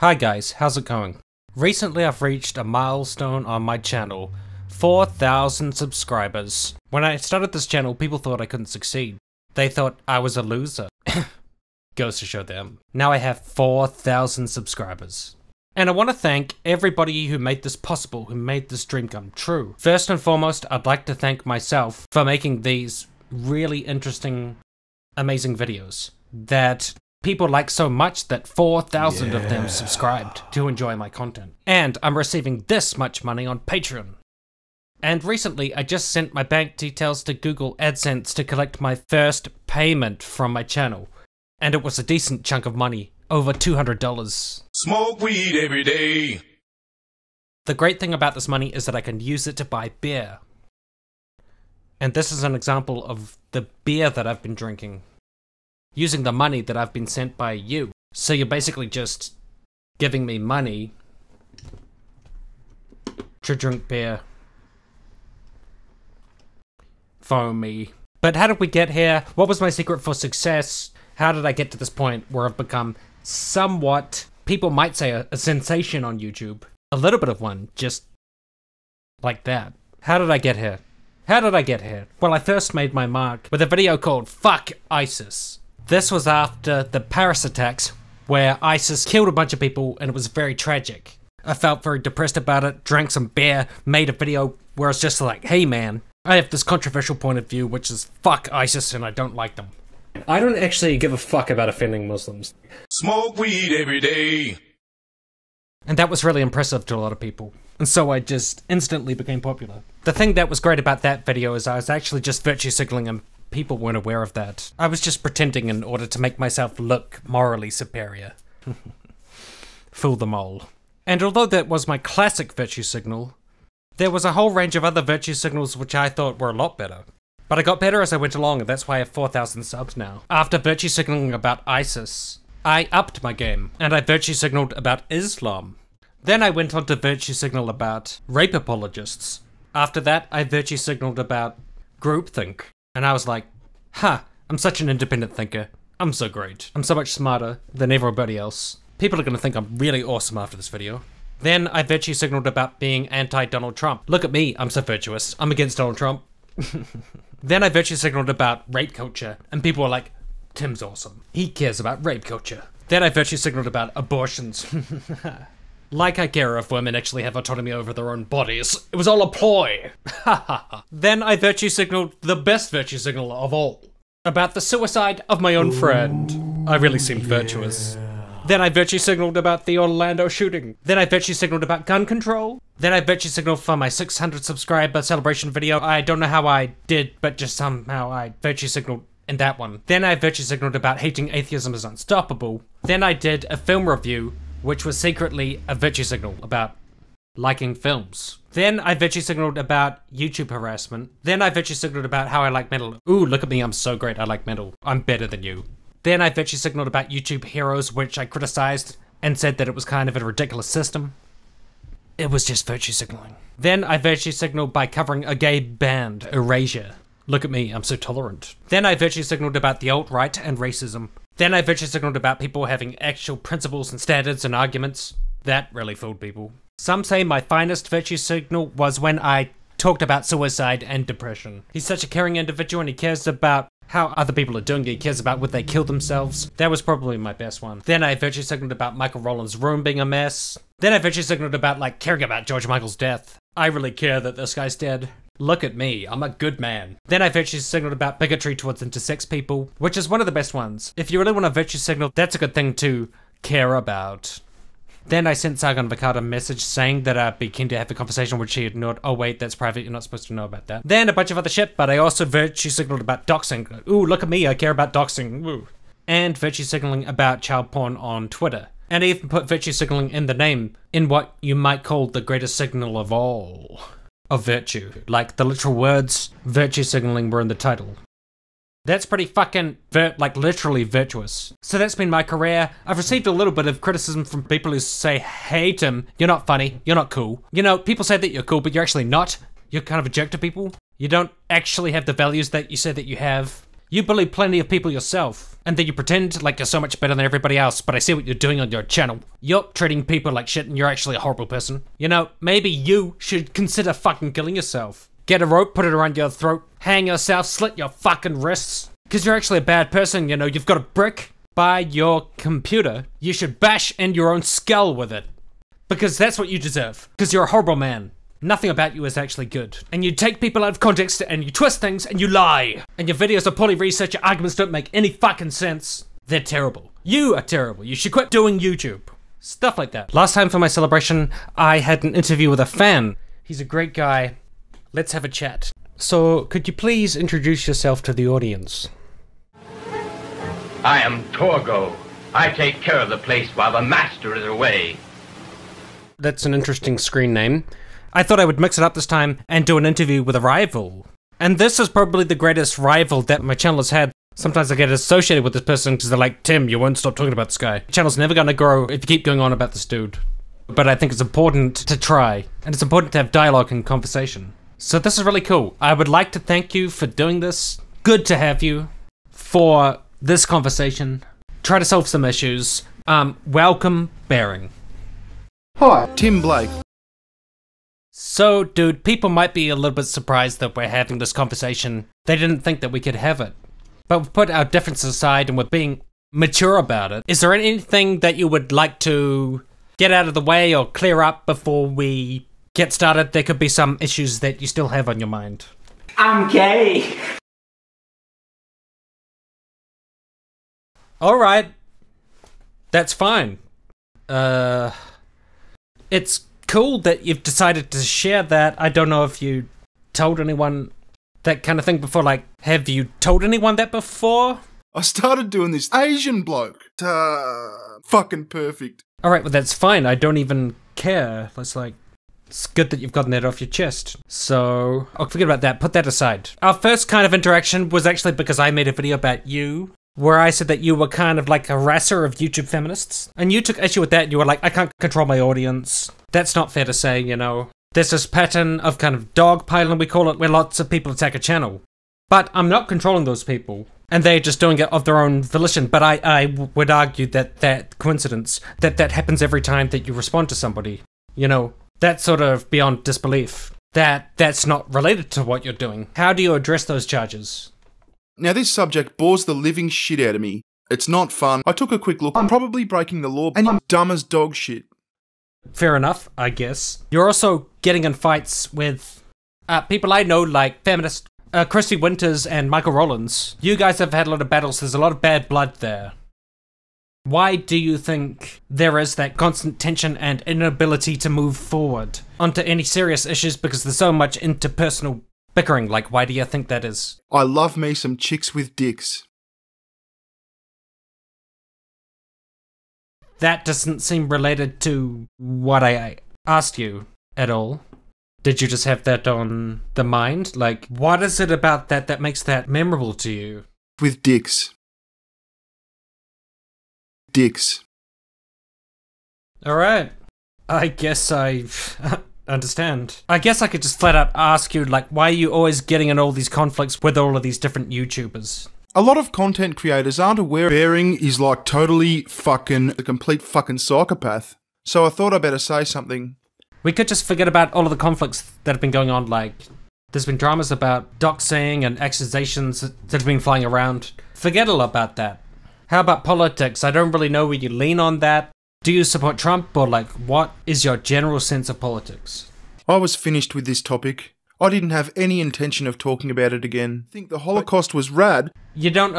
Hi guys, how's it going? Recently I've reached a milestone on my channel, 4,000 subscribers. When I started this channel, people thought I couldn't succeed. They thought I was a loser. Goes to show them. Now I have 4,000 subscribers. And I want to thank everybody who made this possible, who made this dream come true. First and foremost, I'd like to thank myself for making these really interesting, amazing videos that people like so much that 4,000 of them subscribed to enjoy my content. And I'm receiving this much money on Patreon. And recently I just sent my bank details to Google AdSense to collect my first payment from my channel. And it was a decent chunk of money, over $200. Smoke weed every day. The great thing about this money is that I can use it to buy beer. And this is an example of the beer that I've been drinking, using the money that I've been sent by you. So you're basically just giving me money to drink beer. Phone me. But how did we get here? What was my secret for success? How did I get to this point where I've become somewhat, people might say, a sensation on YouTube? A little bit of one, just like that. How did I get here? How did I get here? Well, I first made my mark with a video called Fuck ISIS. This was after the Paris attacks, where ISIS killed a bunch of people and it was very tragic. I felt very depressed about it, drank some beer, made a video where I was just like, hey man, I have this controversial point of view, which is fuck ISIS and I don't like them. I don't actually give a fuck about offending Muslims. Smoke weed every day. And that was really impressive to a lot of people. And so I just instantly became popular. The thing that was great about that video is I was actually just virtue signaling and people weren't aware of that. I was just pretending in order to make myself look morally superior. Fool them all. And although that was my classic virtue signal, there was a whole range of other virtue signals which I thought were a lot better. But I got better as I went along, and that's why I have 4,000 subs now. After virtue signaling about ISIS, I upped my game, and I virtue signaled about Islam. Then I went on to virtue signal about rape apologists. After that, I virtue signaled about groupthink. And I was like, huh, I'm such an independent thinker. I'm so great. I'm so much smarter than everybody else. People are gonna think I'm really awesome after this video. Then I virtue signaled about being anti-Donald Trump. Look at me, I'm so virtuous. I'm against Donald Trump. Then I virtue signaled about rape culture, and people were like, Tim's awesome. He cares about rape culture. Then I virtue signaled about abortions. Like I care if women actually have autonomy over their own bodies. It was all a ploy. Then I virtue signaled the best virtue signal of all. About the suicide of my own friend. I really seemed virtuous. Then I virtue signaled about the Orlando shooting. Then I virtue signaled about gun control. Then I virtue signaled for my 600 subscriber celebration video. I don't know how I did, but just somehow I virtue signaled in that one. Then I virtue signaled about hating atheism is unstoppable. Then I did a film review, which was secretly a virtue signal about liking films. Then I virtue signaled about YouTube harassment. Then I virtue signaled about how I like metal. Ooh, look at me, I'm so great, I like metal. I'm better than you. Then I virtue signaled about YouTube heroes, which I criticized and said that it was kind of a ridiculous system. It was just virtue signaling. Then I virtue signaled by covering a gay band, Erasure. Look at me, I'm so tolerant. Then I virtue signaled about the alt-right and racism. Then I virtue signaled about people having actual principles and standards and arguments. That really fooled people. Some say my finest virtue signal was when I talked about suicide and depression. He's such a caring individual and he cares about how other people are doing. He cares about would they kill themselves. That was probably my best one. Then I virtue signaled about Michael Rowland's room being a mess. Then I virtue signaled about like caring about George Michael's death. I really care that this guy's dead. Look at me, I'm a good man. Then I virtue signaled about bigotry towards intersex people, which is one of the best ones. If you really want to virtue signal, that's a good thing to care about. Then I sent Sargon Vakata a message saying that I'd be keen to have a conversation, which he ignored. Oh wait, that's private, you're not supposed to know about that. Then a bunch of other shit, but I also virtue signaled about doxing. Ooh, look at me, I care about doxing, woo. And virtue signaling about child porn on Twitter. And I even put virtue signaling in the name, in what you might call the greatest signal of all. Of virtue. Like the literal words, virtue signaling were in the title. That's pretty fucking, literally virtuous. So that's been my career. I've received a little bit of criticism from people who say, hey Tim, you're not funny, you're not cool. You know, people say that you're cool, but you're actually not. You're kind of a jerk to people. You don't actually have the values that you say that you have. You bully plenty of people yourself, and then you pretend like you're so much better than everybody else, but I see what you're doing on your channel. You're treating people like shit and you're actually a horrible person. You know, maybe you should consider fucking killing yourself. Get a rope, put it around your throat, hang yourself, slit your fucking wrists. Because you're actually a bad person, you know, you've got a brick by your computer. You should bash in your own skull with it. Because that's what you deserve. Because you're a horrible man. Nothing about you is actually good. And you take people out of context and you twist things and you lie. And your videos are poorly researched, your arguments don't make any fucking sense. They're terrible. You are terrible. You should quit doing YouTube. Stuff like that. Last time for my celebration, I had an interview with a fan. He's a great guy. Let's have a chat. So, could you please introduce yourself to the audience? I am Torgo. I take care of the place while the master is away. That's an interesting screen name. I thought I would mix it up this time and do an interview with a rival. And this is probably the greatest rival that my channel has had. Sometimes I get associated with this person because they're like, Tim, you won't stop talking about this guy. The channel's never gonna grow if you keep going on about this dude. But I think it's important to try, and it's important to have dialogue and conversation. So this is really cool. I would like to thank you for doing this. Good to have you for this conversation. Try to solve some issues. Welcome, Bearing. Hi, Tim Blake. So, dude, people might be a little bit surprised that we're having this conversation. They didn't think that we could have it. But we've put our differences aside and we're being mature about it. Is there anything that you would like to get out of the way or clear up before we get started? There could be some issues that you still have on your mind. I'm gay. Alright. That's fine. It's cool that you've decided to share that. I don't know if you told anyone that kind of thing before. Like, have you told anyone that before? I started doing this Asian bloke. Fucking perfect. Alright, well that's fine. I don't even care. It's good that you've gotten that off your chest. So, I'll forget about that. Put that aside. Our first kind of interaction was actually because I made a video about you, where I said that you were kind of like a harasser of YouTube feminists. And you took issue with that, and you were like, I can't control my audience. That's not fair to say, you know. There's this pattern of kind of dogpiling, we call it, where lots of people attack a channel. But I'm not controlling those people. And they're just doing it of their own volition. But I would argue that coincidence, that happens every time that you respond to somebody. You know, that's sort of beyond disbelief. That's not related to what you're doing. How do you address those charges? Now this subject bores the living shit out of me. It's not fun. I took a quick look. I'm probably breaking the law and I'm dumb as dog shit. Fair enough, I guess. You're also getting in fights with people I know, like feminists, Christy Winters and Michael Rollins. You guys have had a lot of battles. There's a lot of bad blood there. Why do you think there is that constant tension and inability to move forward onto any serious issues because there's so much interpersonal bickering? Like, why do you think that is? I love me some chicks with dicks. That doesn't seem related to what I asked you at all. Did you just have that on the mind? Like, what is it about that makes that memorable to you? With dicks. Dicks. Alright. I guess I understand. I guess I could just flat out ask you, like, why are you always getting in all these conflicts with all of these different YouTubers? A lot of content creators aren't aware Bearing is like totally fucking a complete fucking psychopath. So I thought I'd better say something. We could just forget about all of the conflicts that have been going on, like, there's been dramas about doxing and accusations that have been flying around. Forget all about that. How about politics? I don't really know where you lean on that. Do you support Trump, or like, what is your general sense of politics? I was finished with this topic. I didn't have any intention of talking about it again. I think the Holocaust was rad. You don't,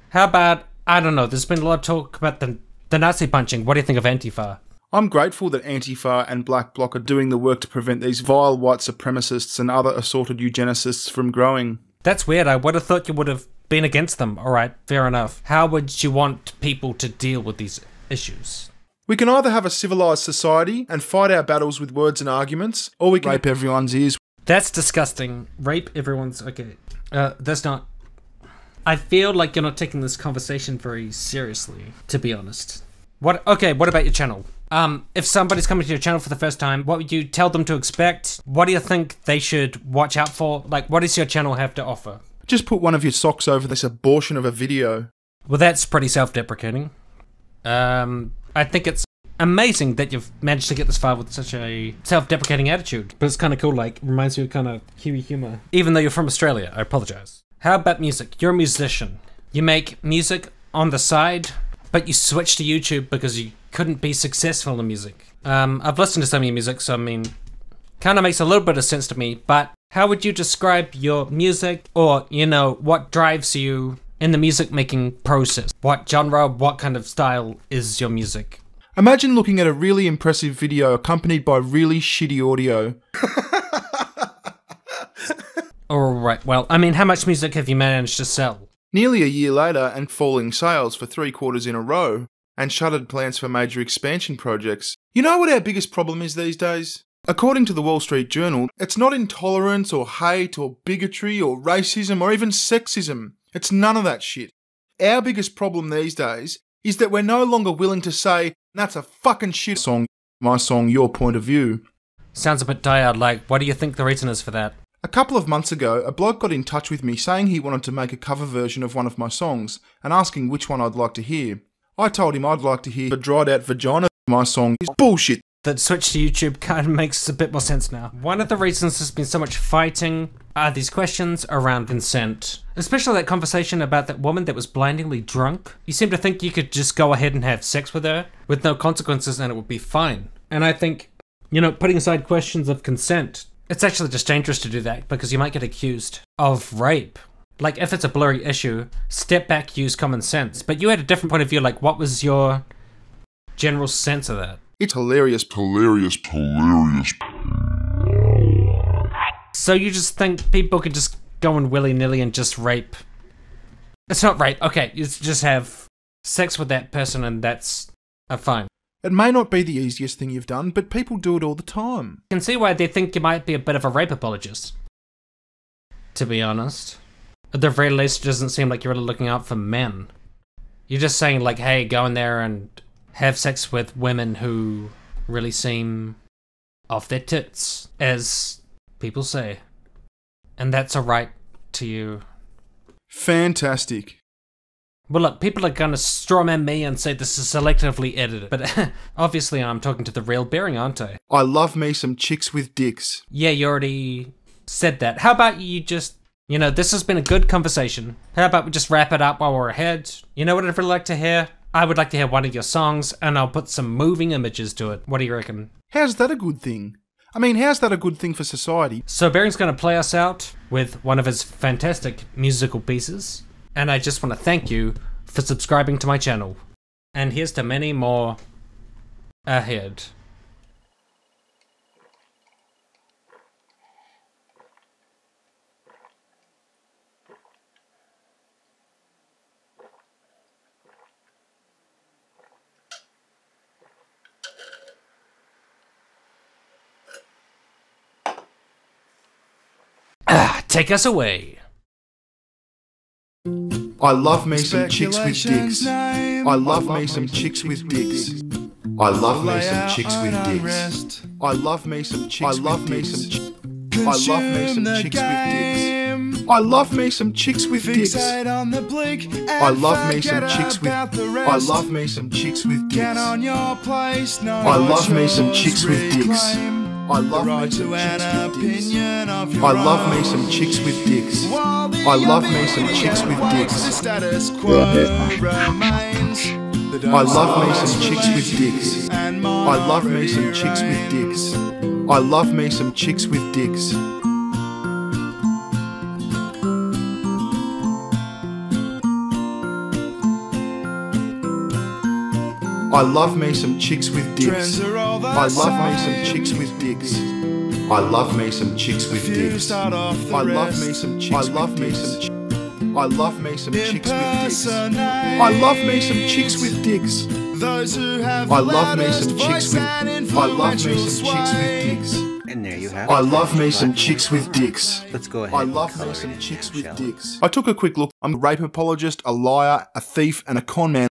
how about, I don't know, there's been a lot of talk about the Nazi punching. What do you think of Antifa? I'm grateful that Antifa and Black Bloc are doing the work to prevent these vile white supremacists and other assorted eugenicists from growing. That's weird. I would have thought you would have been against them. Alright, fair enough. How would you want people to deal with these issues? We can either have a civilized society and fight our battles with words and arguments, or we can rape everyone's ears. That's disgusting. Rape everyone's... Okay. That's not... I feel like you're not taking this conversation very seriously, to be honest. Okay, what about your channel? If somebody's coming to your channel for the first time, what would you tell them to expect? What do you think they should watch out for? Like, what does your channel have to offer? Just put one of your socks over this abortion of a video. Well, that's pretty self-deprecating. I think it's amazing that you've managed to get this far with such a self-deprecating attitude. But it's kind of cool, like, reminds me of kind of Kiwi humour. Even though you're from Australia, I apologise. How about music? You're a musician. You make music on the side, but you switch to YouTube because you couldn't be successful in music. I've listened to some of your music, so I mean, kind of makes a little bit of sense to me, but how would you describe your music, or, you know, what drives you in the music making process? What genre, what kind of style is your music? Imagine looking at a really impressive video accompanied by really shitty audio. Alright, well, I mean, how much music have you managed to sell? Nearly a year later, and falling sales for 3 quarters in a row, and shuttered plans for major expansion projects. You know what our biggest problem is these days? According to the Wall Street Journal, it's not intolerance or hate or bigotry or racism or even sexism. It's none of that shit. Our biggest problem these days is that we're no longer willing to say, that's a fucking shit song, my song, your point of view. Sounds a bit tired, like, what do you think the reason is for that? A couple of months ago, a bloke got in touch with me saying he wanted to make a cover version of one of my songs and asking which one I'd like to hear. I told him I'd like to hear the dried out vagina. My song is bullshit. That switch to YouTube kind of makes a bit more sense now. One of the reasons there's been so much fighting are these questions around consent. Especially that conversation about that woman that was blindingly drunk. You seem to think you could just go ahead and have sex with her with no consequences and it would be fine. And I think, you know, putting aside questions of consent, it's actually just dangerous to do that because you might get accused of rape. Like, if it's a blurry issue, step back, use common sense. But you had a different point of view, like, what was your general sense of that? It's hilarious. So you just think people could just go in willy-nilly and just rape? It's not rape, okay, you just have sex with that person and that's fine. It may not be the easiest thing you've done, but people do it all the time. I can see why they think you might be a bit of a rape apologist, to be honest. At the very least, it doesn't seem like you're really looking out for men. You're just saying, like, hey, go in there and have sex with women who really seem off their tits, as people say. And that's a right to you. Fantastic. Well, look, people are gonna strawman me and say this is selectively edited, but obviously I'm talking to the real bearing, aren't I? I love me some chicks with dicks. Yeah, you already said that. How about you just, you know, this has been a good conversation. How about we just wrap it up while we're ahead? You know what I'd really like to hear? I would like to hear one of your songs, and I'll put some moving images to it. What do you reckon? How's that a good thing? I mean, how's that a good thing for society? So Bearing's gonna play us out with one of his fantastic musical pieces, and I just want to thank you for subscribing to my channel. And here's to many more ahead. Take us away. I love me some chicks with dicks. I love me some chicks with dicks. I love me some chicks with dicks. I love me some chicks with dicks. I love me some chicks with dicks. I love me some chicks with dicks. I love me some chicks with. I love me some chicks with dicks. I love me some chicks with dicks. I love me some chicks with dicks. I love me some chicks with dicks. I love me some chicks with dicks. I love me some chicks with dicks. I love me some chicks with dicks. I love me some chicks with dicks. I love me some chicks with dicks. I love me some chicks with dicks. I love me some chicks with dicks. I love me some chicks. I love me some. I love me some chicks with dicks. I love me some chicks with dicks. I love me some chicks with. I love me some chicks with dicks. And there you have it. I love me some chicks with dicks. Let's go ahead. I and love color me it some in chicks now, with shall we? dicks. I took a quick look. I'm a rape apologist, a liar, a thief, and a con man.